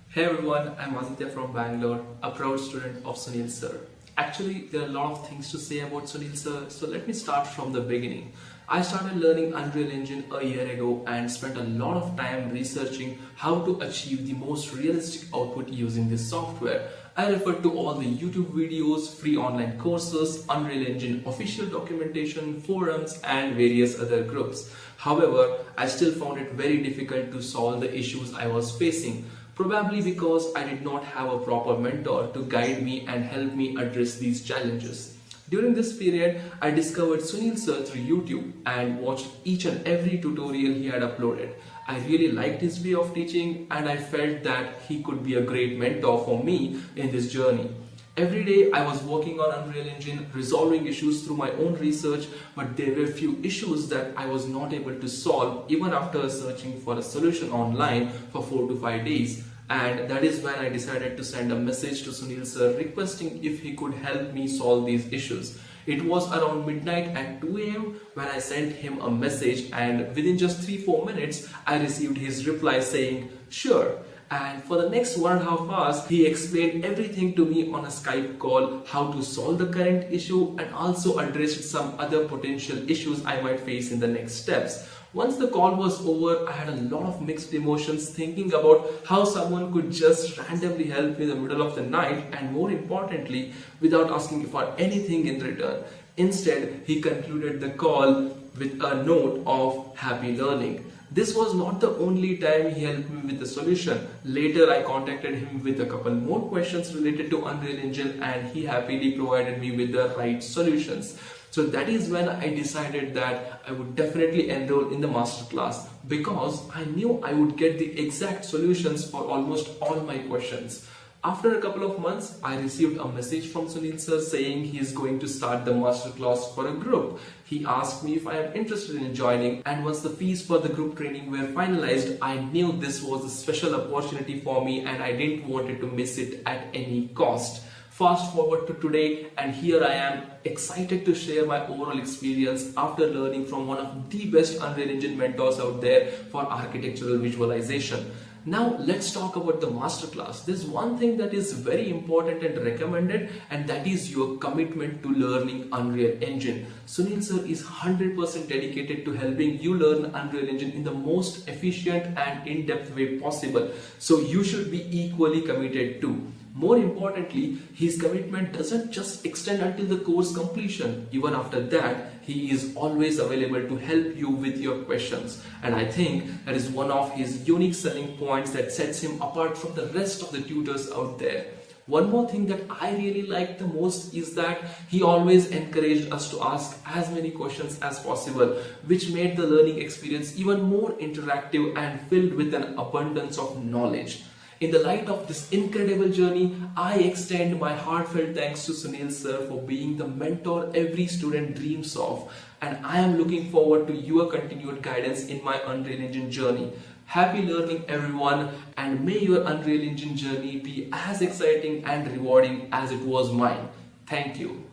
Hey everyone, I'm Aditya from Bangalore, a proud student of SUNIL sir. Actually, there are a lot of things to say about SUNIL sir, so let me start from the beginning. I started learning Unreal Engine a year ago and spent a lot of time researching how to achieve the most realistic output using this software. I referred to all the YouTube videos, free online courses, Unreal Engine official documentation, forums and various other groups. However, I still found it very difficult to solve the issues I was facing. Probably because I did not have a proper mentor to guide me and help me address these challenges. During this period, I discovered Sunil sir through YouTube and watched each and every tutorial he had uploaded. I really liked his way of teaching and I felt that he could be a great mentor for me in this journey. Every day I was working on Unreal Engine, resolving issues through my own research, but there were few issues that I was not able to solve even after searching for a solution online for 4 to 5 days. And that is when I decided to send a message to Sunil sir requesting if he could help me solve these issues. It was around midnight at 2 a.m. when I sent him a message, and within just 3-4 minutes I received his reply saying, "Sure." And for the next 1.5 hours, he explained everything to me on a Skype call, how to solve the current issue and also addressed some other potential issues I might face in the next steps. Once the call was over, I had a lot of mixed emotions thinking about how someone could just randomly help me in the middle of the night and more importantly, without asking for anything in return. Instead, he concluded the call with a note of happy learning. This was not the only time he helped me with the solution. Later, I contacted him with a couple more questions related to Unreal Engine and he happily provided me with the right solutions. So that is when I decided that I would definitely enroll in the Masterclass because I knew I would get the exact solutions for almost all my questions. After a couple of months, I received a message from Sunil sir saying he is going to start the Masterclass for a group. He asked me if I am interested in joining, and once the fees for the group training were finalized, I knew this was a special opportunity for me and I didn't want to miss it at any cost. Fast forward to today and here I am excited to share my overall experience after learning from one of the best Unreal Engine mentors out there for architectural visualization. Now let's talk about the Masterclass. There's one thing that is very important and recommended, and that is your commitment to learning Unreal Engine. Sunil sir is 100% dedicated to helping you learn Unreal Engine in the most efficient and in-depth way possible. So you should be equally committed too. More importantly, his commitment doesn't just extend until the course completion. Even after that, he is always available to help you with your questions. And I think that is one of his unique selling points that sets him apart from the rest of the tutors out there. One more thing that I really like the most is that he always encouraged us to ask as many questions as possible, which made the learning experience even more interactive and filled with an abundance of knowledge. In the light of this incredible journey, I extend my heartfelt thanks to Sunil sir for being the mentor every student dreams of, and I am looking forward to your continued guidance in my Unreal Engine journey. Happy learning everyone, and may your Unreal Engine journey be as exciting and rewarding as it was mine. Thank you.